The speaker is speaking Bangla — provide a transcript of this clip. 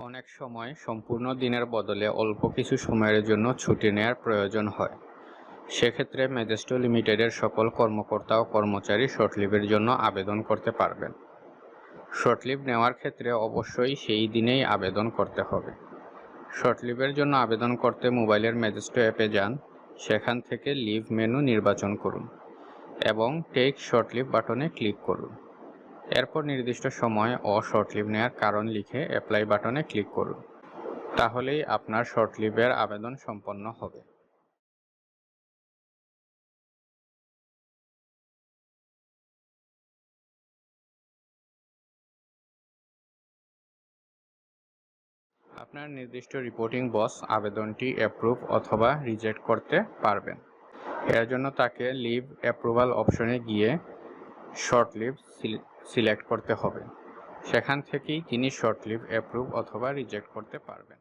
অনেক সময় সম্পূর্ণ দিনের বদলে অল্প কিছু সময়ের জন্য ছুটি নেওয়ার প্রয়োজন হয়। সেক্ষেত্রে ম্যাজেস্টো লিমিটেডের সকল কর্মকর্তা ও কর্মচারী শর্ট লিভের জন্য আবেদন করতে পারবেন। শর্ট লিভ নেওয়ার ক্ষেত্রে অবশ্যই সেই দিনেই আবেদন করতে হবে। শর্ট লিভের জন্য আবেদন করতে মোবাইলের ম্যাজেস্টো অ্যাপে যান, সেখান থেকে লিভ মেনু নির্বাচন করুন এবং টেক শর্ট লিভ বাটনে ক্লিক করুন। এরপর নির্দিষ্ট সময় ও শর্ট লিভ নেওয়ার কারণ লিখে অ্যাপ্লাই বাটনে ক্লিক করুন। তাহলেই আপনার শর্ট লিভের আবেদন সম্পন্ন হবে। আপনার নির্দিষ্ট রিপোর্টিং বস আবেদনটি অ্যাপ্রুভ অথবা রিজেক্ট করতে পারবেন। এর জন্য তাকে লিভ অ্যাপ্রুভাল অপশনে গিয়ে শর্ট লিভ সিলেক্ট করতে হবে। সেখান থেকেই তিনি শর্ট লিভ অ্যাপ্রুভ অথবা রিজেক্ট করতে পারবেন।